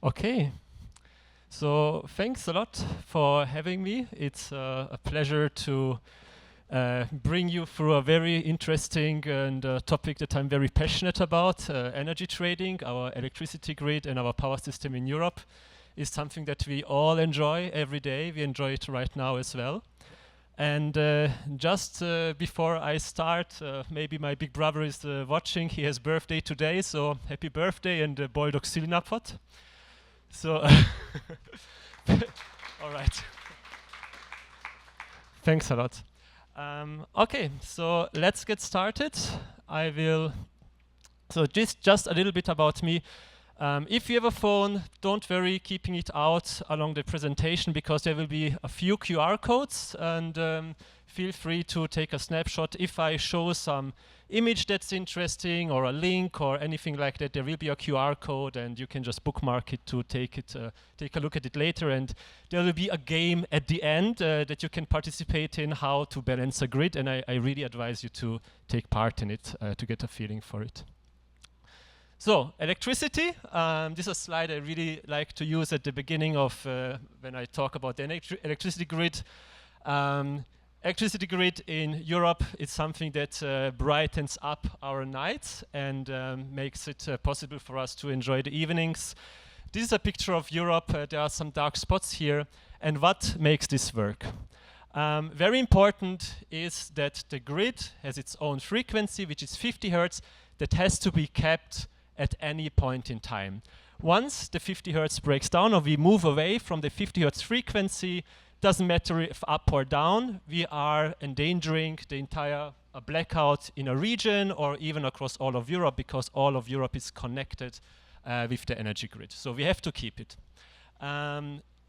Okay, so thanks a lot for having me. It's a pleasure to bring you through a very interesting and topic that I'm very passionate about. Energy trading, our electricity grid and our power system in Europe is something that we all enjoy every day. We enjoy it right now as well. And just before I start, maybe my big brother is watching. He has birthday today, so happy birthday and boldog szülinapot. So, all right. Thanks a lot. Okay, so let's get started. I will. So just a little bit about me. If you have a phone, don't worry keeping it out along the presentation because there will be a few QR codes and feel free to take a snapshot. If I show some image that's interesting or a link or anything like that, there will be a QR code and you can just bookmark it to take a look at it later. And there will be a game at the end that you can participate in, how to balance a grid, and I really advise you to take part in it to get a feeling for it. So, electricity. This is a slide I really like to use at the beginning of when I talk about the electricity grid. Electricity grid in Europe is something that brightens up our nights and makes it possible for us to enjoy the evenings. This is a picture of Europe. There are some dark spots here. And what makes this work? Very important is that the grid has its own frequency, which is 50 Hertz, that has to be kept at any point in time. Once the 50 Hertz breaks down or we move away from the 50 Hertz frequency, doesn't matter if up or down, we are endangering the entire blackout in a region or even across all of Europe because all of Europe is connected with the energy grid. So we have to keep it.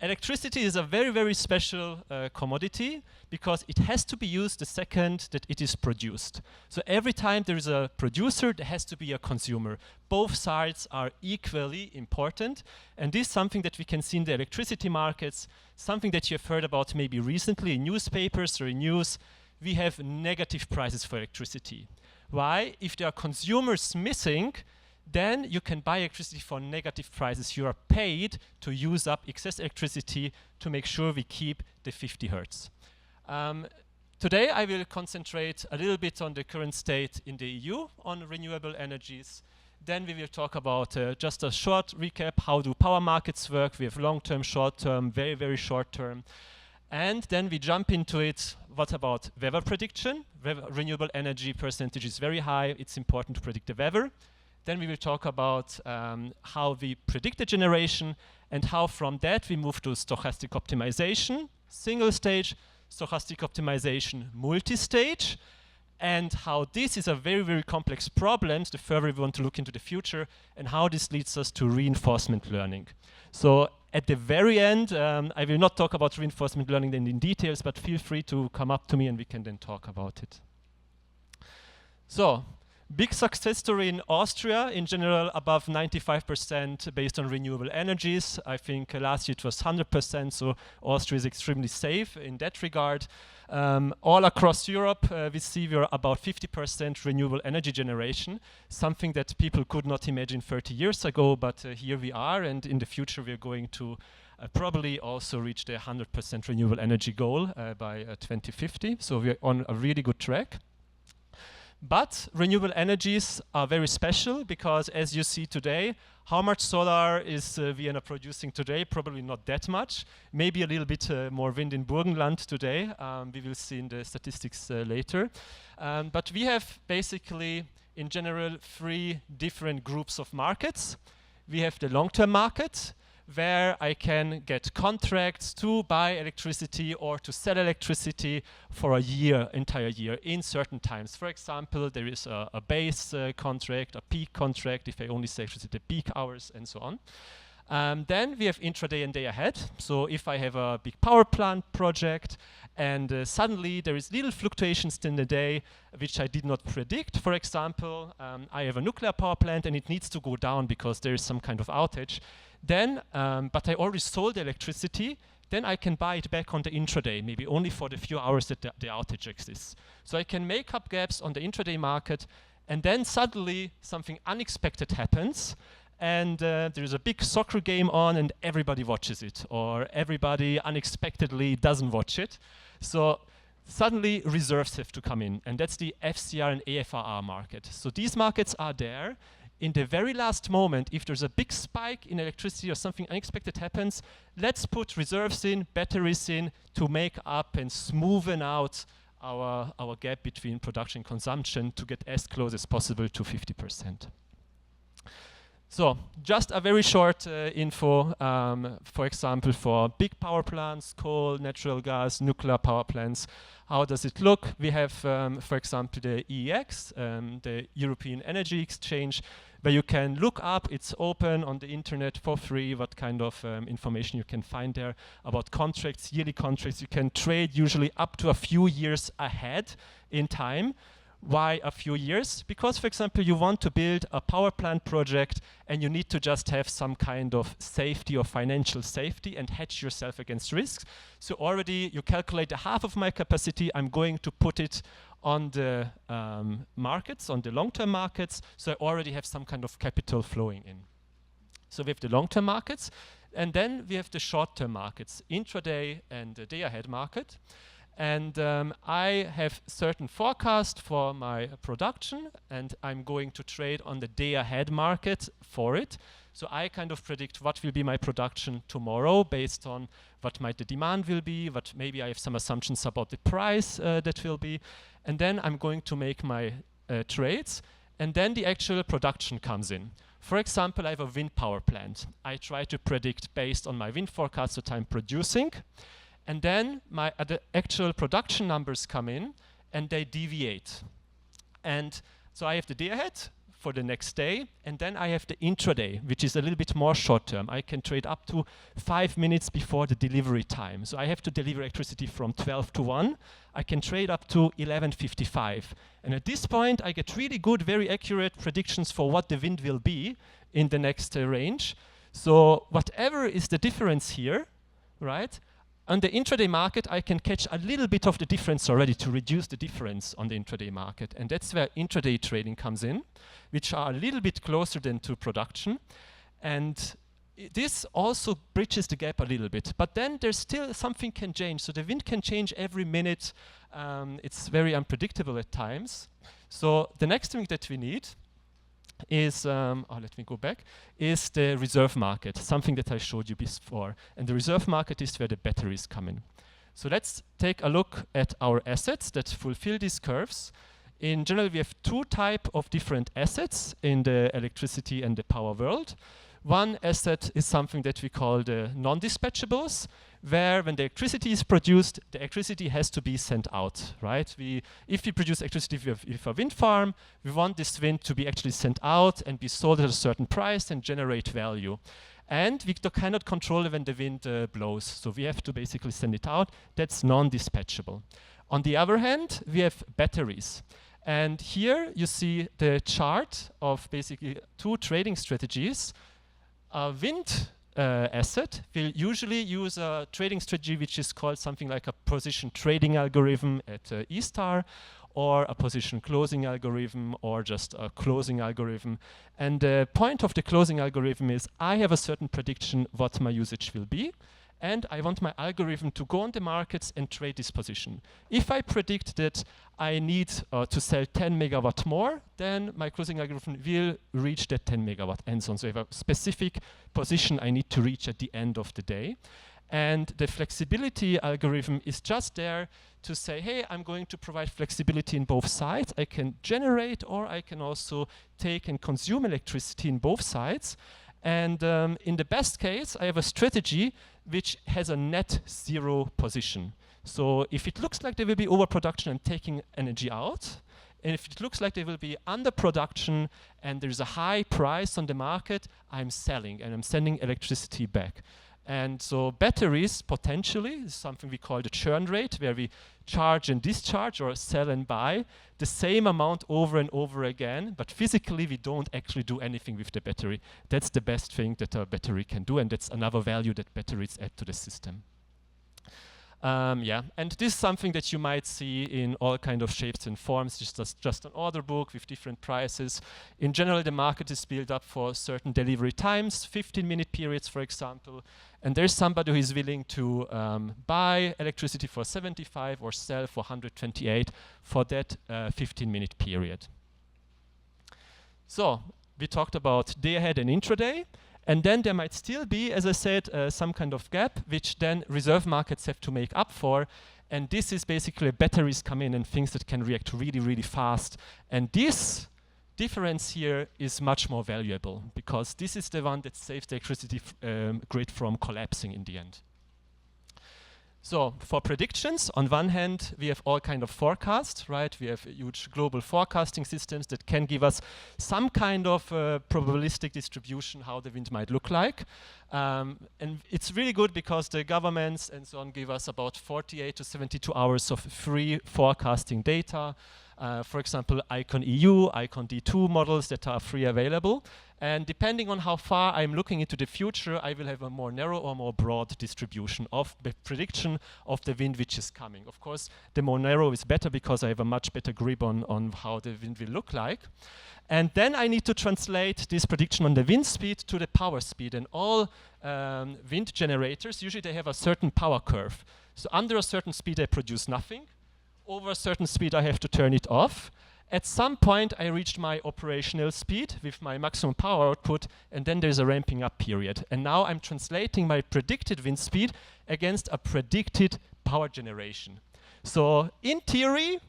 Electricity is a very, very special commodity because it has to be used the second that it is produced. So every time there is a producer, there has to be a consumer. Both sides are equally important. And this is something that we can see in the electricity markets, something that you have heard about maybe recently in newspapers or in news. We have negative prices for electricity. Why? If there are consumers missing, then you can buy electricity for negative prices. You are paid to use up excess electricity to make sure we keep the 50 Hertz. Today I will concentrate a little bit on the current state in the EU on renewable energies. Then we will talk about just a short recap, how do power markets work. We have long-term, short-term, very, very short-term. And then we jump into it. What about weather prediction? Renewable energy percentage is very high. It's important to predict the weather. Then we will talk about how we predict the generation and how from that we move to stochastic optimization, single stage, stochastic optimization, multi-stage, and how this is a very, very complex problem the further we want to look into the future and how this leads us to reinforcement learning. So at the very end, I will not talk about reinforcement learning in details, but feel free to come up to me and we can then talk about it. So, big success story in Austria, in general above 95% based on renewable energies. I think last year it was 100%, so Austria is extremely safe in that regard. All across Europe, we see we're about 50% renewable energy generation, something that people could not imagine 30 years ago, but here we are, and in the future we're going to probably also reach the 100% renewable energy goal by 2050, so we're on a really good track. But renewable energies are very special because, as you see today, how much solar is Vienna producing today? Probably not that much. Maybe a little bit more wind in Burgenland today. We will see in the statistics later. But we have basically, in general, 3 different groups of markets. We have the long-term market, where I can get contracts to buy electricity or to sell electricity for a year, entire year, in certain times. For example, there is a base contract, a peak contract, if I only sell electricity at peak hours, and so on. Then we have intraday and day ahead. So if I have a big power plant project and suddenly there is little fluctuations in the day which I did not predict. For example, I have a nuclear power plant and it needs to go down because there is some kind of outage. Then, but I already sold the electricity, then I can buy it back on the intraday, maybe only for the few hours that the outage exists. So I can make up gaps on the intraday market, and then suddenly something unexpected happens, and there's a big soccer game on and everybody watches it, or everybody unexpectedly doesn't watch it. So suddenly reserves have to come in, and that's the FCR and AFRR market. So these markets are there. In the very last moment, if there's a big spike in electricity or something unexpected happens, let's put reserves in, batteries in, to make up and smoothen out our gap between production and consumption to get as close as possible to 50%. So just a very short info, for example, for big power plants, coal, natural gas, nuclear power plants. How does it look? We have, for example, the EEX, the European Energy Exchange, where you can look up, it's open on the internet for free, what kind of information you can find there about contracts, yearly contracts. You can trade usually up to a few years ahead in time. Why a few years? Because, for example, you want to build a power plant project and you need to just have some kind of safety or financial safety and hedge yourself against risks. So already you calculate the half of my capacity, I'm going to put it on the markets, on the long-term markets, so I already have some kind of capital flowing in. So we have the long-term markets, and then we have the short-term markets, intraday and the day-ahead market. And I have certain forecast for my production, and I'm going to trade on the day-ahead market for it. So I kind of predict what will be my production tomorrow based on what might the demand will be, what maybe I have some assumptions about the price that will be. And then I'm going to make my trades, and then the actual production comes in. For example, I have a wind power plant. I try to predict based on my wind forecast what I'm producing. And then the actual production numbers come in and they deviate. And so I have the day ahead for the next day, and then I have the intraday, which is a little bit more short term. I can trade up to 5 minutes before the delivery time. So I have to deliver electricity from 12 to 1. I can trade up to 11:55. And at this point, I get really good, very accurate predictions for what the wind will be in the next range. So whatever is the difference here, right? On the intraday market, I can catch a little bit of the difference already to reduce the difference on the intraday market. And that's where intraday trading comes in, which are a little bit closer than to production. And this also bridges the gap a little bit. But then there's still something can change. So the wind can change every minute. It's very unpredictable at times. So the next thing that we need is, let me go back, is the reserve market, something that I showed you before. And the reserve market is where the batteries come in. So let's take a look at our assets that fulfill these curves. In general, we have two types of different assets in the electricity and the power world. One asset is something that we call the non-dispatchables, where when the electricity is produced, the electricity has to be sent out, right? If we produce electricity with a wind farm, we want this wind to be actually sent out and be sold at a certain price and generate value. And we cannot control when the wind blows, so we have to basically send it out. That's non-dispatchable. On the other hand, we have batteries. And here you see the chart of basically two trading strategies. A wind asset will usually use a trading strategy which is called something like a position trading algorithm at E-star, or a position closing algorithm, or just a closing algorithm. And the point of the closing algorithm is I have a certain prediction what my usage will be, and I want my algorithm to go on the markets and trade this position. If I predict that I need to sell 10 megawatt more, then my closing algorithm will reach that 10 megawatt and so on. So I have a specific position I need to reach at the end of the day. And the flexibility algorithm is just there to say, hey, I'm going to provide flexibility in both sides. I can generate, or I can also take and consume electricity in both sides. And in the best case, I have a strategy which has a net zero position. So if it looks like there will be overproduction, I'm taking energy out. And if it looks like there will be underproduction and there's a high price on the market, I'm selling and I'm sending electricity back. And so batteries potentially is something we call the churn rate, where we charge and discharge or sell and buy the same amount over and over again, but physically we don't actually do anything with the battery. That's the best thing that a battery can do, and that's another value that batteries add to the system. Yeah, and this is something that you might see in all kind of shapes and forms. Just an order book with different prices. In general, the market is built up for certain delivery times, 15-minute periods, for example. And there's somebody who is willing to buy electricity for 75 or sell for 128 for that 15-minute period. So we talked about day ahead and intraday. And then there might still be, as I said, some kind of gap, which then reserve markets have to make up for. And this is basically batteries come in and things that can react really, really fast. And this difference here is much more valuable because this is the one that saves the electricity grid from collapsing in the end. So for predictions, on one hand, we have all kind of forecasts, right? We have huge global forecasting systems that can give us some kind of probabilistic distribution how the wind might look like. And it's really good because the governments and so on give us about 48 to 72 hours of free forecasting data. For example, Icon EU, Icon D2 models that are free available. And depending on how far I'm looking into the future, I will have a more narrow or more broad distribution of the prediction of the wind which is coming. Of course, the more narrow is better because I have a much better grip on how the wind will look like. And then I need to translate this prediction on the wind speed to the power speed. And all wind generators, usually they have a certain power curve. So under a certain speed, they produce nothing. Over a certain speed, I have to turn it off. At some point, I reached my operational speed with my maximum power output, and then there's a ramping up period. And now I'm translating my predicted wind speed against a predicted power generation. So in theory,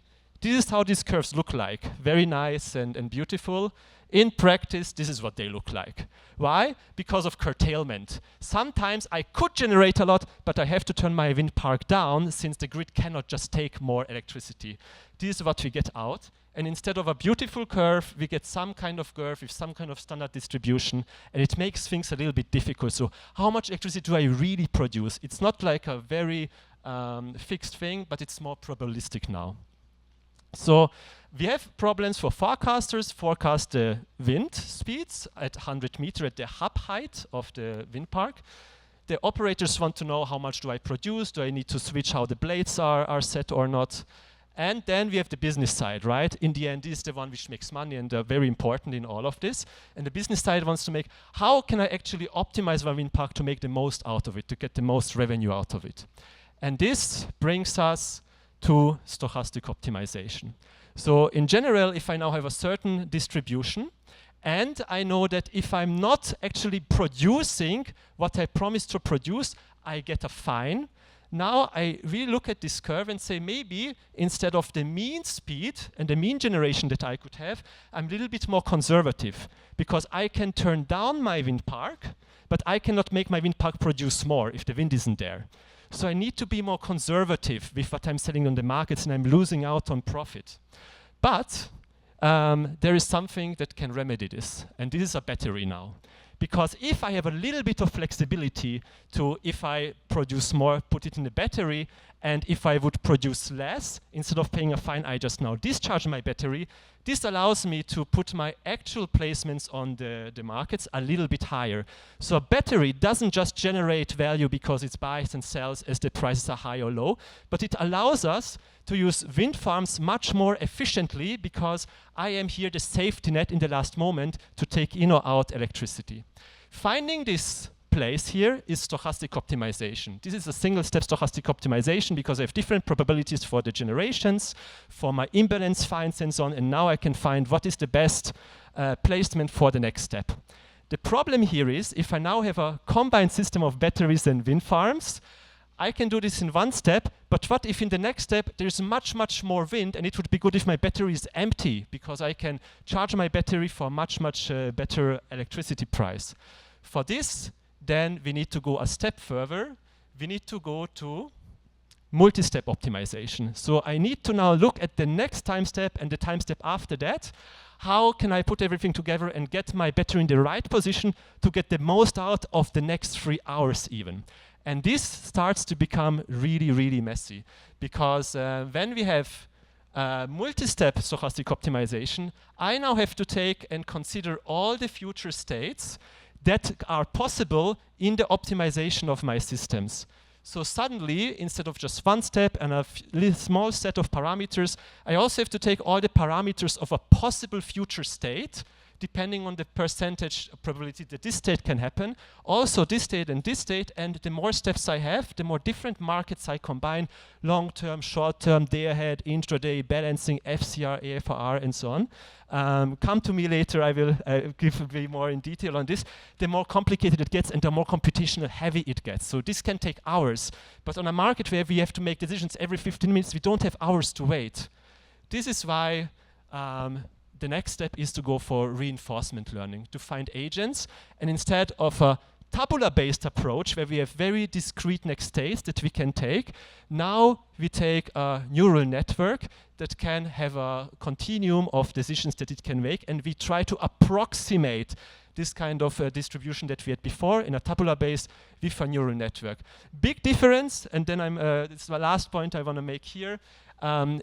this is how these curves look like. Very nice and beautiful. In practice, this is what they look like. Why? Because of curtailment. Sometimes I could generate a lot, but I have to turn my wind park down since the grid cannot just take more electricity. This is what we get out. And instead of a beautiful curve, we get some kind of curve with some kind of standard distribution, and it makes things a little bit difficult. So how much electricity do I really produce? It's not like a very fixed thing, but it's more probabilistic now. So we have problems for forecasters, forecast the wind speeds at 100 meters at the hub height of the wind park. The operators want to know how much do I produce, do I need to switch how the blades are set or not. And then we have the business side, right? In the end, this is the one which makes money and very important in all of this. And the business side wants to make, how can I actually optimize my wind park to make the most out of it, to get the most revenue out of it? And this brings us to stochastic optimization. So in general, if I now have a certain distribution, and I know that if I'm not actually producing what I promised to produce, I get a fine. Now I really look at this curve and say maybe instead of the mean speed and the mean generation that I could have, I'm a little bit more conservative because I can turn down my wind park, but I cannot make my wind park produce more if the wind isn't there. So I need to be more conservative with what I'm selling on the markets and I'm losing out on profit. But there is something that can remedy this, and this is a battery now. Because if I have a little bit of flexibility to, if I produce more, put it in the battery, and if I would produce less, instead of paying a fine, I just now discharge my battery, this allows me to put my actual placements on the markets a little bit higher. So a battery doesn't just generate value because it buys and sells as the prices are high or low, but it allows us to use wind farms much more efficiently because I am here the safety net in the last moment to take in or out electricity. Finding this place here is stochastic optimization. This is a single-step stochastic optimization because I have different probabilities for the generations, for my imbalance finds and so on, and now I can find what is the best placement for the next step. The problem here is if I now have a combined system of batteries and wind farms, I can do this in one step, but what if in the next step there's much, much more wind and it would be good if my battery is empty because I can charge my battery for much, much better electricity price. For this, then we need to go a step further. We need to go to multi-step optimization. So I need to now look at the next time step and the time step after that. How can I put everything together and get my battery in the right position to get the most out of the next 3 hours even? And this starts to become really, really messy because when we have multi-step stochastic optimization, I now have to take and consider all the future states that are possible in the optimization of my systems. So suddenly, instead of just one step and a small set of parameters, I also have to take all the parameters of a possible future state, depending on the percentage probability that this state can happen. Also this state, and the more steps I have, the more different markets I combine, long-term, short-term, day-ahead, intraday, balancing, FCR, AFR, and so on. Come to me later, I will give a bit more in detail on this. The more complicated it gets and the more computational heavy it gets. So this can take hours, but on a market where we have to make decisions every 15 minutes, we don't have hours to wait. This is why the next step is to go for reinforcement learning, to find agents, and instead of a tabular-based approach where we have very discrete next states that we can take, now we take a neural network that can have a continuum of decisions that it can make, and we try to approximate this kind of distribution that we had before in a tabular base with a neural network. Big difference, and then this is the last point I want to make here,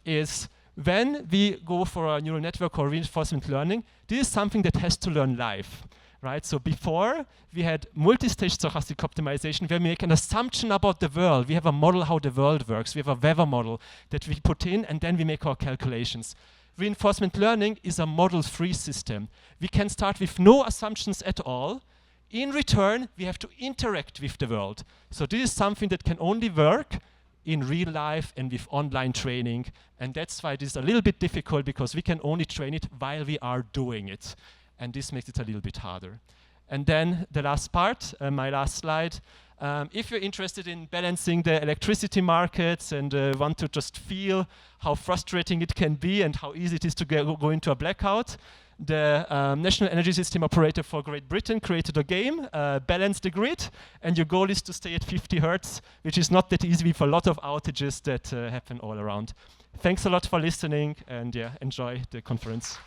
is when we go for a neural network or reinforcement learning, this is something that has to learn live, right? So before, we had multi-stage stochastic optimization where we make an assumption about the world. We have a model how the world works. We have a weather model that we put in, and then we make our calculations. Reinforcement learning is a model-free system. We can start with no assumptions at all. In return, we have to interact with the world. So this is something that can only work in real life and with online training, and that's why this is a little bit difficult, because we can only train it while we are doing it, and this makes it a little bit harder. And then the last part, my last slide. If you're interested in balancing the electricity markets and want to just feel how frustrating it can be and how easy it is to go into a blackout, the National Energy System Operator for Great Britain created a game, Balance the Grid, and your goal is to stay at 50 Hertz, which is not that easy with a lot of outages that happen all around. Thanks a lot for listening, and yeah, enjoy the conference.